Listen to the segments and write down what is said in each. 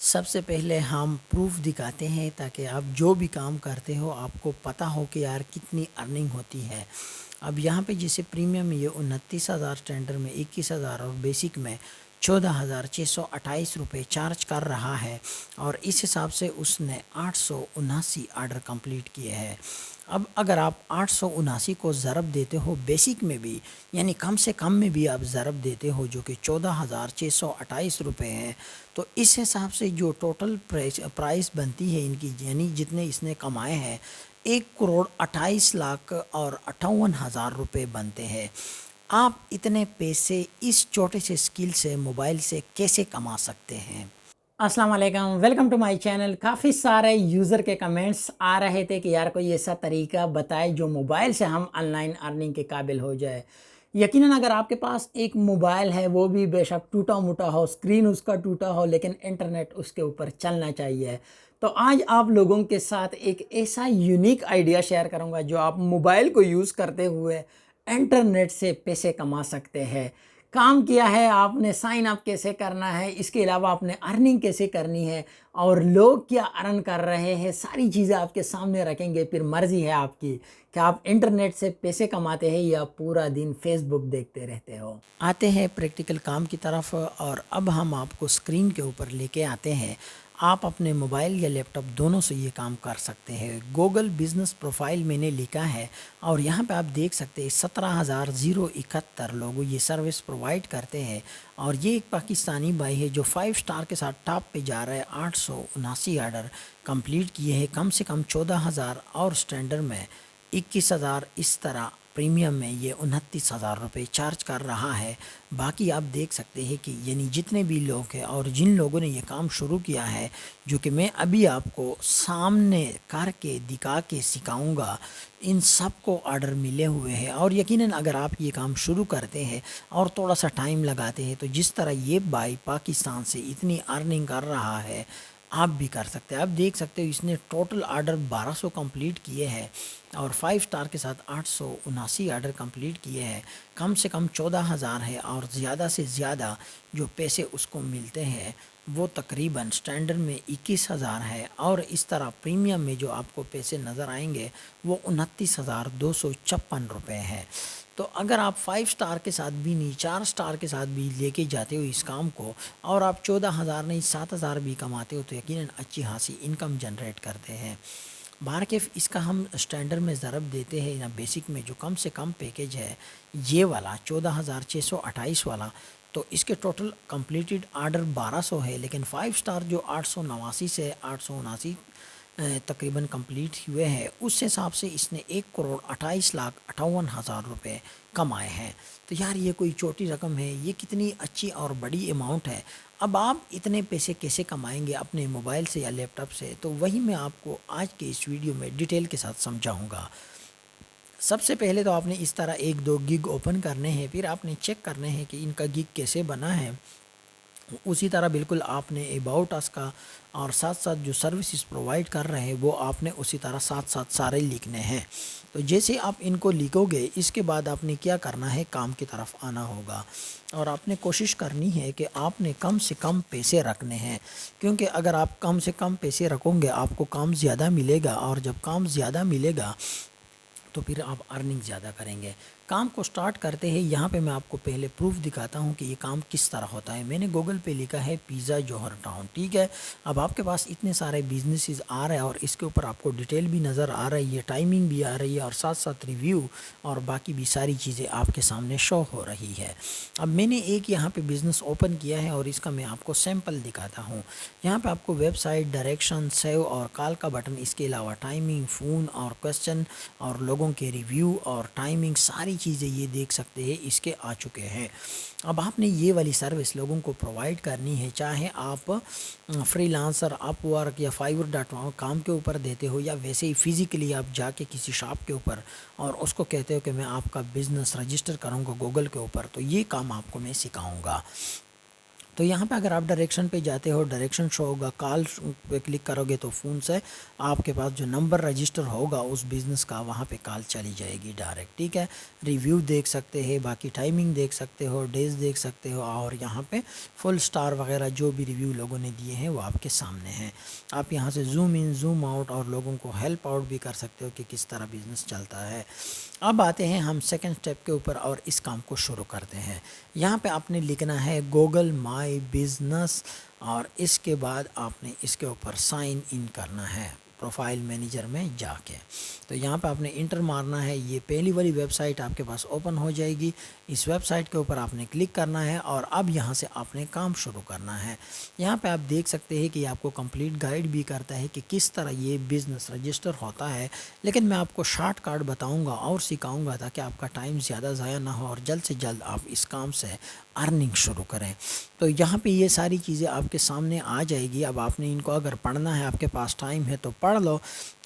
سب سے پہلے ہم پروف دکھاتے ہیں تاکہ آپ جو بھی کام کرتے ہو آپ کو پتہ ہو کہ یار کتنی ارننگ ہوتی ہے۔ اب یہاں پہ جیسے پریمیم یہ 29,000 اسٹینڈرڈ میں 21,000 اور بیسک میں 14,628 روپے چارج کر رہا ہے، اور اس حساب سے اس نے 879 آرڈر کمپلیٹ کیے ہیں۔ اب اگر آپ 879 کو ضرب دیتے ہو بیسک میں بھی، یعنی کم سے کم میں بھی آپ ضرب دیتے ہو جو کہ 14,628 روپے ہیں، تو اس حساب سے جو ٹوٹل پرائس بنتی ہے ان کی، یعنی جتنے اس نے کمائے ہیں 1,28,00,000 اور 58,000 روپے بنتے ہیں۔ آپ اتنے پیسے اس چھوٹے سے اسکل سے موبائل سے کیسے کما سکتے ہیں؟ السلام علیکم، ویلکم ٹو مائی چینل۔ کافی سارے یوزر کے کمنٹس آ رہے تھے کہ یار کوئی ایسا طریقہ بتائے جو موبائل سے ہم آن لائن ارننگ کے قابل ہو جائے۔ یقیناً اگر آپ کے پاس ایک موبائل ہے، وہ بھی بے شک ٹوٹا موٹا ہو، اسکرین اس کا ٹوٹا ہو، لیکن انٹرنیٹ اس کے اوپر چلنا چاہیے، تو آج آپ لوگوں کے ساتھ ایک ایسا یونیک آئیڈیا شیئر کروں گا جو آپ موبائل کو یوز کرتے ہوئے انٹرنیٹ سے پیسے کما سکتے ہیں۔ کام کیا ہے آپ نے، سائن اپ کیسے کرنا ہے، اس کے علاوہ آپ نے ارننگ کیسے کرنی ہے، اور لوگ کیا ارن کر رہے ہیں، ساری چیزیں آپ کے سامنے رکھیں گے۔ پھر مرضی ہے آپ کی کہ آپ انٹرنیٹ سے پیسے کماتے ہیں یا پورا دن فیس بک دیکھتے رہتے ہو۔ آتے ہیں پریکٹیکل کام کی طرف، اور اب ہم آپ کو اسکرین کے اوپر لے کے آتے ہیں۔ آپ اپنے موبائل یا لیپ ٹاپ دونوں سے یہ کام کر سکتے ہیں۔ گوگل بزنس پروفائل میں نے لکھا ہے، اور یہاں پہ آپ دیکھ سکتے ہیں 17,071 لوگ یہ سروس پرووائڈ کرتے ہیں، اور یہ ایک پاکستانی بھائی ہے جو 5 اسٹار کے ساتھ ٹاپ پہ جا رہا ہے۔ 879 آرڈر کمپلیٹ کیے ہیں، کم سے کم 14,000 اور اسٹینڈرڈ میں 21,000، اس طرح پریمیم میں یہ 29,000 روپے چارج کر رہا ہے۔ باقی آپ دیکھ سکتے ہیں کہ یعنی جتنے بھی لوگ ہیں اور جن لوگوں نے یہ کام شروع کیا ہے، جو کہ میں ابھی آپ کو سامنے کر کے دکھا کے سکھاؤں گا، ان سب کو آرڈر ملے ہوئے ہیں۔ اور یقیناً اگر آپ یہ کام شروع کرتے ہیں اور تھوڑا سا ٹائم لگاتے ہیں، تو جس طرح یہ بھائی پاکستان سے اتنی ارننگ کر رہا ہے، آپ بھی کر سکتے ہیں۔ آپ دیکھ سکتے ہو اس نے ٹوٹل آرڈر 1200 کمپلیٹ کیے ہیں، اور 5 اسٹار کے ساتھ 879 آرڈر کمپلیٹ کیے ہیں، کم سے کم 14,000 ہے، اور زیادہ سے زیادہ جو پیسے اس کو ملتے ہیں وہ تقریباً اسٹینڈرڈ میں 21,000 ہے، اور اس طرح پریمیم میں جو آپ کو پیسے نظر آئیں گے وہ 29,256 روپے ہیں۔ تو اگر آپ 5 اسٹار کے ساتھ بھی نہیں، 4 اسٹار کے ساتھ بھی لے کے جاتے ہو اس کام کو، اور آپ 14,000 نہیں 7,000 بھی کماتے ہو، تو یقیناً اچھی خاصی انکم جنریٹ کرتے ہیں۔ بہرکیف اس کا ہم اسٹینڈرڈ میں ضرب دیتے ہیں یا بیسک میں جو کم سے کم پیکیج ہے یہ والا 14,628 والا، تو اس کے ٹوٹل کمپلیٹڈ آرڈر 1200 ہے، لیکن 5 اسٹار جو 889 سے 879 تقریباً کمپلیٹ ہوئے ہیں، اس حساب سے اس نے 1,28,58,000 روپے کمائے ہیں۔ تو یار یہ کوئی چھوٹی رقم ہے، یہ کتنی اچھی اور بڑی اماؤنٹ ہے۔ اب آپ اتنے پیسے کیسے کمائیں گے اپنے موبائل سے یا لیپ ٹاپ سے، تو وہی میں آپ کو آج کے اس ویڈیو میں ڈیٹیل کے ساتھ سمجھاؤں گا۔ سب سے پہلے تو آپ نے اس طرح 1-2 گگ اوپن کرنے ہیں، پھر آپ نے چیک کرنے ہیں کہ ان کا گگ کیسے بنا ہے۔ اسی طرح بالکل آپ نے اباؤٹ اس کا اور ساتھ ساتھ جو سروسز پرووائڈ کر رہے ہیں وہ آپ نے اسی طرح ساتھ ساتھ سارے لکھنے ہیں۔ تو جیسے آپ ان کو لکھو گے، اس کے بعد آپ نے کیا کرنا ہے، کام کی طرف آنا ہوگا، اور آپ نے کوشش کرنی ہے کہ آپ نے کم سے کم پیسے رکھنے ہیں، کیونکہ اگر آپ کم سے کم پیسے رکھو گے آپ کو کام زیادہ ملے گا، اور جب کام زیادہ ملے گا تو پھر آپ ارننگ زیادہ کریں گے۔ کام کو سٹارٹ کرتے ہیں، یہاں پہ میں آپ کو پہلے پروف دکھاتا ہوں کہ یہ کام کس طرح ہوتا ہے۔ میں نے گوگل پہ لکھا ہے پیزا جوہر ٹاؤن، ٹھیک ہے۔ اب آپ کے پاس اتنے سارے بزنسز آ رہے ہیں، اور اس کے اوپر آپ کو ڈیٹیل بھی نظر آ رہی ہے، ٹائمنگ بھی آ رہی ہے، اور ساتھ ساتھ ریویو اور باقی بھی ساری چیزیں آپ کے سامنے شو ہو رہی ہے۔ اب میں نے ایک یہاں پہ بزنس اوپن کیا ہے، اور اس کا میں آپ کو سیمپل دکھاتا ہوں۔ یہاں پہ آپ کو ویب سائٹ، ڈائریکشن، سیو اور کال کا بٹن، اس کے علاوہ ٹائمنگ، فون اور کوسچن اور لوگوں کے ریویو اور ٹائمنگ، ساری چیزیں یہ دیکھ سکتے ہیں اس کے آ چکے ہیں۔ اب آپ نے یہ والی سروس لوگوں کو پرووائڈ کرنی ہے، چاہے آپ فری لانسر، اپ ورک یا fiverr.com کام کے اوپر دیتے ہو، یا ویسے ہی فزیکلی آپ جا کے کسی شاپ کے اوپر اور اس کو کہتے ہو کہ میں آپ کا بزنس رجسٹر کروں گا گوگل کے اوپر، تو یہ کام آپ کو میں سکھاؤں گا۔ تو یہاں پہ اگر آپ ڈائریکشن پہ جاتے ہو ڈائریکشن شو ہوگا, کال پہ کلک کرو گے تو فون سے آپ کے پاس جو نمبر رجسٹر ہوگا اس بزنس کا وہاں پہ کال چلی جائے گی ڈائریکٹ, ٹھیک ہے. ریویو دیکھ سکتے ہیں, باقی ٹائمنگ دیکھ سکتے ہو, ڈیز دیکھ سکتے ہو, اور یہاں پہ فل سٹار وغیرہ جو بھی ریویو لوگوں نے دیے ہیں وہ آپ کے سامنے ہیں. آپ یہاں سے زوم ان زوم آؤٹ اور لوگوں کو ہیلپ آؤٹ بھی کر سکتے ہو کہ کس طرح بزنس چلتا ہے. اب آتے ہیں ہم سیکنڈ سٹیپ کے اوپر اور اس کام کو شروع کرتے ہیں. یہاں پہ آپ نے لکھنا ہے گوگل مائی بزنس, اور اس کے بعد آپ نے اس کے اوپر سائن ان کرنا ہے پروفائل مینیجر میں جا کے. تو یہاں پہ آپ نے انٹر مارنا ہے, یہ پہلی والی ویب سائٹ آپ کے پاس اوپن ہو جائے گی. اس ویب سائٹ کے اوپر آپ نے کلک کرنا ہے اور اب یہاں سے آپ نے کام شروع کرنا ہے. یہاں پہ آپ دیکھ سکتے ہیں کہ یہ آپ کو کمپلیٹ گائیڈ بھی کرتا ہے کہ کس طرح یہ بزنس رجسٹر ہوتا ہے, لیکن میں آپ کو شارٹ کٹ بتاؤں گا اور سکھاؤں گا تاکہ آپ کا ٹائم زیادہ ضائع نہ ہو اور جلد سے جلد آپ اس کام سے ارننگ شروع کریں. تو یہاں پہ یہ ساری چیزیں آپ کے سامنے آ جائے گی. اب آپ نے ان کو اگر پڑھنا ہے, آپ کے پاس ٹائم ہے تو پڑھ لو,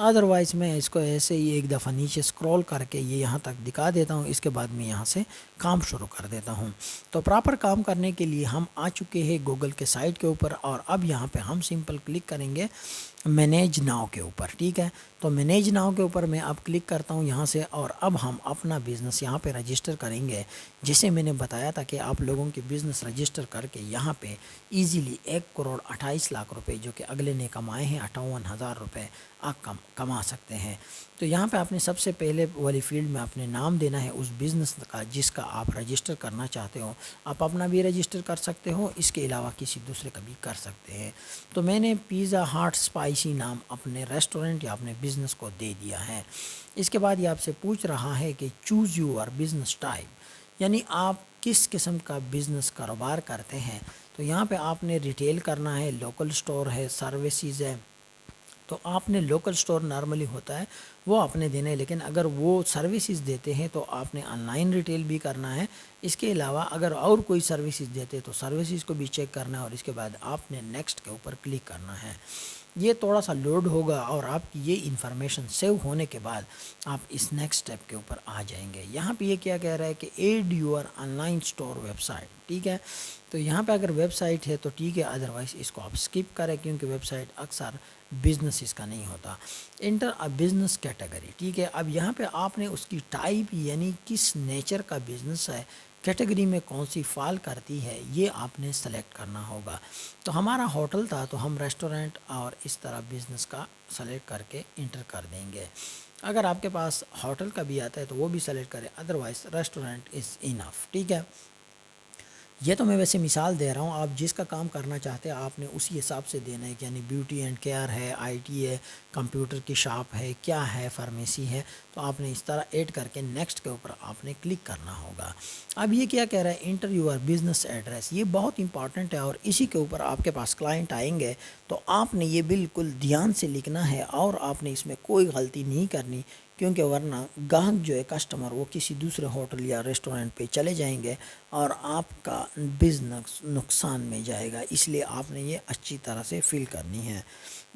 ادروائز میں اس کو ایسے ہی ایک دفعہ نیچے اسکرول کر کے یہ یہاں تک دکھا دیتا ہوں, اس کے بعد میں یہاں سے کام شروع کر دیتا ہوں. تو پراپر کام کرنے کے لیے ہم آ چکے ہیں گوگل کے سائٹ کے اوپر, اور اب یہاں پہ ہم سمپل کلک کریں گے مینیج ناؤ کے اوپر, ٹھیک ہے. تو مینیج ناؤ کے اوپر میں اب کلک کرتا ہوں یہاں سے, اور اب ہم اپنا بزنس یہاں پہ رجسٹر کریں گے. جسے میں نے بتایا تھا کہ آپ لوگوں کے بزنس رجسٹر کر کے یہاں پہ ایزیلی 1,28,00,000 روپے جو کہ اگلے نے کمائے ہیں 58,000 روپے آپ کما سکتے ہیں. تو یہاں پہ آپ نے سب سے پہلے والی فیلڈ میں اپنے نام دینا ہے اس بزنس کا جس کا آپ رجسٹر کرنا چاہتے ہو. آپ اپنا بھی رجسٹر کر سکتے ہو, اس کے علاوہ کسی دوسرے کا بھی کر سکتے ہیں. تو میں نے پیزا ہاٹ اسپائسی نام اپنے ریسٹورنٹ یا اپنے بزنس کو دے دیا ہے. اس کے بعد یہ آپ سے پوچھ رہا ہے کہ چوز یور بزنس ٹائپ, یعنی آپ کس قسم کا بزنس کاروبار کرتے ہیں. تو یہاں پہ آپ نے ریٹیل کرنا ہے, لوکل سٹور ہے, سروسز ہے. تو آپ نے لوکل سٹور نارملی ہوتا ہے وہ آپ نے دینا ہے, لیکن اگر وہ سروسز دیتے ہیں تو آپ نے آن لائن ریٹیل بھی کرنا ہے. اس کے علاوہ اگر اور کوئی سروسز دیتے تو سروسز کو بھی چیک کرنا ہے, اور اس کے بعد آپ نے نیکسٹ کے اوپر کلک کرنا ہے. یہ تھوڑا سا لوڈ ہوگا اور آپ کی یہ انفارمیشن سیو ہونے کے بعد آپ اس نیکسٹ اسٹیپ کے اوپر آ جائیں گے. یہاں پہ یہ کیا کہہ رہا ہے کہ add your online store ویب سائٹ, ٹھیک ہے. تو یہاں پہ اگر ویب سائٹ ہے تو ٹھیک ہے, ادروائز اس کو آپ اسکپ کریں کیونکہ ویب سائٹ اکثر بزنس اس کا نہیں ہوتا. انٹر ا بزنس کیٹیگری, ٹھیک ہے. اب یہاں پہ آپ نے اس کی ٹائپ یعنی کس نیچر کا بزنس ہے, کیٹیگری میں کون سی فال کرتی ہے, یہ آپ نے سلیکٹ کرنا ہوگا. تو ہمارا ہوٹل تھا تو ہم ریسٹورنٹ اور اس طرح بزنس کا سلیکٹ کر کے انٹر کر دیں گے. اگر آپ کے پاس ہوٹل کا بھی آتا ہے تو وہ بھی سلیکٹ کریں, ادروائز ریسٹورنٹ از انف, ٹھیک ہے. یہ تو میں ویسے مثال دے رہا ہوں, آپ جس کا کام کرنا چاہتے ہیں آپ نے اسی حساب سے دینا ہے, یعنی بیوٹی اینڈ کیئر ہے, آئی ٹی ہے, کمپیوٹر کی شاپ ہے, کیا ہے, فارمیسی ہے. تو آپ نے اس طرح ایڈ کر کے نیکسٹ کے اوپر آپ نے کلک کرنا ہوگا. اب یہ کیا کہہ رہا ہے, انٹر یور بزنس ایڈریس, یہ بہت امپارٹنٹ ہے, اور اسی کے اوپر آپ کے پاس کلائنٹ آئیں گے تو آپ نے یہ بالکل دھیان سے لکھنا ہے, اور آپ نے اس میں کوئی غلطی نہیں کرنی, کیونکہ ورنہ گاہک جو ہے کسٹمر وہ کسی دوسرے ہوٹل یا ریسٹورنٹ پہ چلے جائیں گے اور آپ کا بزنس نقصان میں جائے گا. اس لیے آپ نے یہ اچھی طرح سے فل کرنی ہے.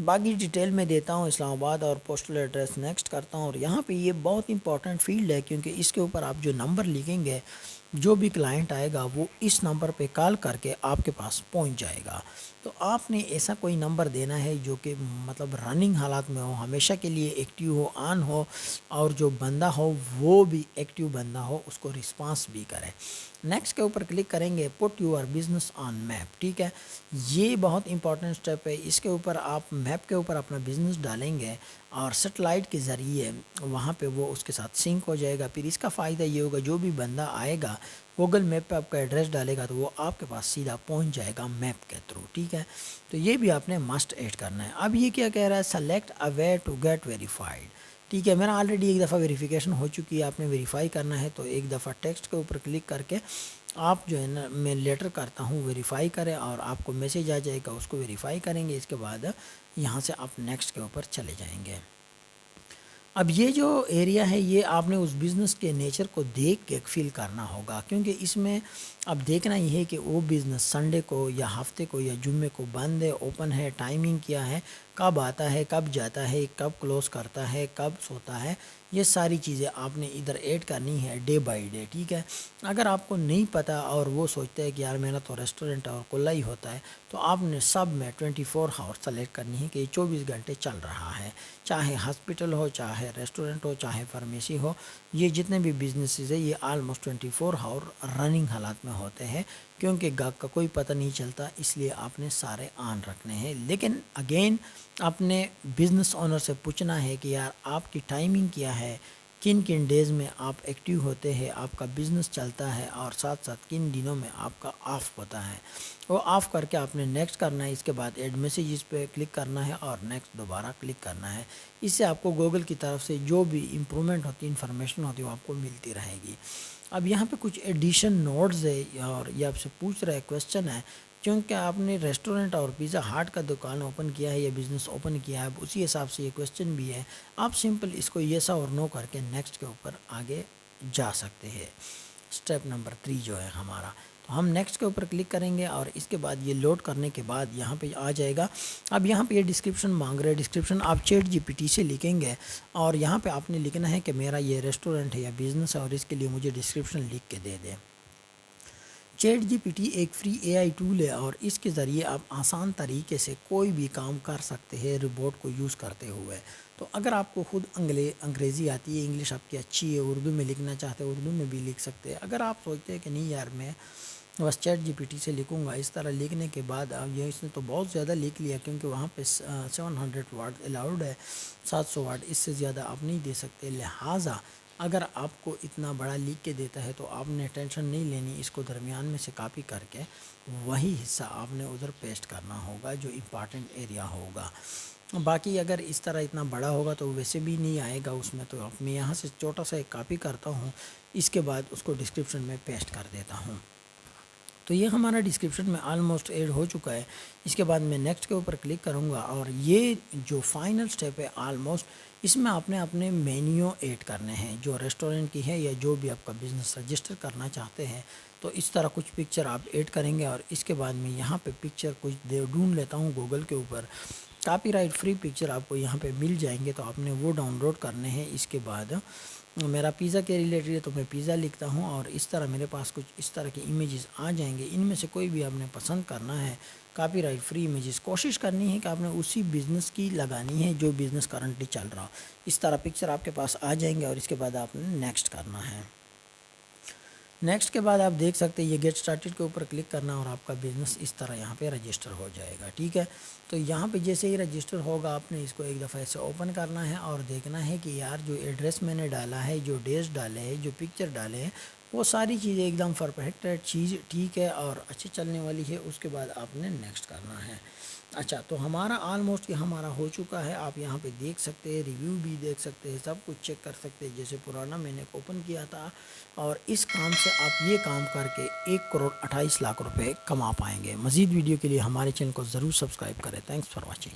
باقی ڈیٹیل میں دیتا ہوں, اسلام آباد اور پوسٹل ایڈریس نیکسٹ کرتا ہوں. اور یہاں پہ یہ بہت امپورٹنٹ فیلڈ ہے کیونکہ اس کے اوپر آپ جو نمبر لکھیں گے, جو بھی کلائنٹ آئے گا وہ اس نمبر پہ کال کر کے آپ کے پاس پہنچ جائے گا. تو آپ نے ایسا کوئی نمبر دینا ہے جو کہ مطلب رننگ حالات میں ہو, ہمیشہ کے لیے ایکٹیو ہو, آن ہو, اور جو بندہ ہو وہ بھی ایکٹیو بندہ ہو, اس کو رسپانس بھی کرے. نیکسٹ کے اوپر کلک کریں گے, put your business on map, ٹھیک ہے. یہ بہت امپورٹنٹ اسٹیپ ہے. اس کے اوپر آپ میپ کے اوپر اپنا بزنس ڈالیں گے اور سیٹلائٹ کے ذریعے وہاں پہ وہ اس کے ساتھ سنک ہو جائے گا. پھر اس کا فائدہ یہ ہوگا, جو بھی بندہ آئے گا گوگل میپ پہ آپ کا ایڈریس ڈالے گا تو وہ آپ کے پاس سیدھا پہنچ جائے گا میپ کے تھرو, ٹھیک ہے. تو یہ بھی آپ نے مسٹ ایڈ کرنا ہے. اب یہ کیا کہہ رہا ہے, select a way to get verified, ٹھیک ہے. میرا آلریڈی ایک دفعہ ویریفیکیشن ہو چکی ہے, آپ نے ویریفائی کرنا ہے. تو ایک دفعہ ٹیکسٹ کے اوپر کلک کر کے آپ جو ہے نا, میں لیٹر کرتا ہوں ویریفائی کریں, اور آپ کو میسیج آ جائے گا, اس کو ویریفائی کریں گے. اس کے بعد یہاں سے آپ نیکسٹ کے اوپر چلے جائیں گے. اب یہ جو ایریا ہے یہ آپ نے اس بزنس کے نیچر کو دیکھ کے فیل کرنا ہوگا، کیونکہ اس میں اب دیکھنا یہ ہے کہ وہ بزنس سنڈے کو یا ہفتے کو یا جمعے کو بند ہے، اوپن ہے، ٹائمنگ کیا ہے، کب آتا ہے، کب جاتا ہے، کب کلوز کرتا ہے، کب سوتا ہے، یہ ساری چیزیں آپ نے ادھر ایڈ کرنی ہے ڈے بائی ڈے، ٹھیک ہے۔ اگر آپ کو نہیں پتہ اور وہ سوچتا ہے کہ یار میرا تو ریسٹورنٹ اور کھلا ہی ہوتا ہے، تو آپ نے سب میں 24 آور سلیکٹ کرنی ہے کہ یہ 24 گھنٹے چل رہا ہے، چاہے ہاسپٹل ہو، چاہے ریسٹورنٹ ہو، چاہے فارمیسی ہو، یہ جتنے بھی بزنسز ہیں یہ آلموسٹ 24 آور رننگ حالات میں ہوتے ہیں، کیونکہ گاہک کا کوئی پتہ نہیں چلتا، اس لیے آپ نے سارے آن رکھنے ہیں۔ لیکن اگین اپنے بزنس آنر سے پوچھنا ہے کہ یار آپ کی ٹائمنگ کیا ہے، کن کن ڈیز میں آپ ایکٹیو ہوتے ہیں، آپ کا بزنس چلتا ہے، اور ساتھ ساتھ کن دنوں میں آپ کا آف ہوتا ہے، وہ آف کر کے آپ نے نیکسٹ کرنا ہے۔ اس کے بعد ایڈ میسیجز پہ کلک کرنا ہے اور نیکسٹ دوبارہ کلک کرنا ہے۔ اس سے آپ کو گوگل کی طرف سے جو بھی امپرومنٹ ہوتی انفارمیشن ہوتی ہے وہ آپ کو ملتی رہے گی۔ اب یہاں پہ کچھ ایڈیشن نوٹس ہے اور یہ آپ سے پوچھ رہا ہے، کویسچن ہے، کیونکہ آپ نے ریسٹورنٹ اور پیزا ہاٹ کا دکان اوپن کیا ہے یا بزنس اوپن کیا ہے، اب اسی حساب سے یہ کویسچن بھی ہے۔ آپ سمپل اس کو یس اور نو کر کے نیکسٹ کے اوپر آگے جا سکتے ہیں۔ اسٹیپ نمبر 3 جو ہے ہمارا، تو ہم نیکسٹ کے اوپر کلک کریں گے اور اس کے بعد یہ لوڈ کرنے کے بعد یہاں پہ آ جائے گا۔ اب یہاں پہ یہ ڈسکرپشن مانگ رہے ہیں، ڈسکرپشن آپ چیٹ جی پی ٹی سے لکھیں گے اور یہاں پہ آپ نے لکھنا ہے کہ میرا یہ ریسٹورنٹ ہے یا بزنس ہے اور اس کے لیے مجھے ڈسکرپشن لکھ کے دے دیں۔ چیٹ جی پی ٹی ایک فری اے آئی ٹول ہے اور اس کے ذریعے آپ آسان طریقے سے کوئی بھی کام کر سکتے ہیں روبوٹ کو یوز کرتے ہوئے۔ تو اگر آپ کو خود انگریزی آتی ہے، انگلش آپ کی اچھی ہے، اردو میں لکھنا چاہتے ہیں اردو میں بھی لکھ سکتے ہیں۔ اگر آپ سوچتے ہیں کہ نہیں یار میں بس چیٹ جی پی ٹی سے لکھوں گا، اس طرح لکھنے کے بعد یہ اس نے تو بہت زیادہ لکھ لیا، کیونکہ وہاں پہ 700 ورڈ الاؤڈ ہے، 700 ورڈ، اس سے زیادہ آپ نہیں دے سکتے۔ لہٰذا اگر آپ کو اتنا بڑا لکھ کے دیتا ہے تو آپ نے ٹینشن نہیں لینی، اس کو درمیان میں سے کاپی کر کے وہی حصہ آپ نے ادھر پیسٹ کرنا ہوگا جو امپارٹنٹ ایریا ہوگا۔ باقی اگر اس طرح اتنا بڑا ہوگا تو ویسے بھی نہیں آئے گا اس میں، تو میں یہاں سے چھوٹا سا ایک کاپی کرتا ہوں، اس کے بعد اس کو ڈسکرپشن میں پیسٹ کر دیتا ہوں۔ تو یہ ہمارا ڈسکرپشن میں آلموسٹ ایڈ ہو چکا ہے۔ اس کے بعد میں نیکسٹ کے اوپر کلک کروں گا اور یہ جو فائنل سٹیپ ہے آلموسٹ، اس میں آپ نے اپنے مینیو ایڈ کرنے ہیں جو ریسٹورنٹ کی ہے یا جو بھی آپ کا بزنس رجسٹر کرنا چاہتے ہیں۔ تو اس طرح کچھ پکچر آپ ایڈ کریں گے اور اس کے بعد میں یہاں پہ پکچر کچھ ڈھونڈ لیتا ہوں گوگل کے اوپر، کاپی رائٹ فری پکچر آپ کو یہاں پہ مل جائیں گے، تو آپ نے وہ ڈاؤن لوڈ کرنے ہیں۔ اس کے بعد میرا پیزا کے ریلیٹڈ ہے تو میں پیزا لکھتا ہوں اور اس طرح میرے پاس کچھ اس طرح کی امیجز آ جائیں گے، ان میں سے کوئی بھی آپ نے پسند کرنا ہے۔ کاپی رائٹ فری امیجز کوشش کرنی ہے کہ آپ نے اسی بزنس کی لگانی ہے جو بزنس کرنٹلی چل رہا ہو۔ اس طرح پکچر آپ کے پاس آ جائیں گے اور اس کے بعد آپ نے نیکسٹ کرنا ہے۔ نیکسٹ کے بعد آپ دیکھ سکتے ہیں یہ گیٹ سٹارٹڈ کے اوپر کلک کرنا اور آپ کا بزنس اس طرح یہاں پہ رجسٹر ہو جائے گا، ٹھیک ہے۔ تو یہاں پہ جیسے ہی رجسٹر ہوگا آپ نے اس کو ایک دفعہ سے اوپن کرنا ہے اور دیکھنا ہے کہ یار جو ایڈریس میں نے ڈالا ہے، جو ڈیز ڈالے ہیں، جو پکچر ڈالے ہیں، وہ ساری چیزیں ایک دم پرفیکٹ چیز ٹھیک ہے اور اچھی چلنے والی ہے۔ اس کے بعد آپ نے نیکسٹ کرنا ہے۔ اچھا، تو ہمارا آلموسٹ یہ ہمارا ہو چکا ہے۔ آپ یہاں پہ دیکھ سکتے ہیں، ریویو بھی دیکھ سکتے ہیں، سب کچھ چیک کر سکتے ہیں جیسے پرانا میں نے اوپن کیا تھا، اور اس کام سے آپ یہ کام کر کے 1,28,00,000 روپے کما پائیں گے۔ مزید ویڈیو کے لیے ہمارے چینل کو ضرور سبسکرائب کریں۔ Thanks for watching.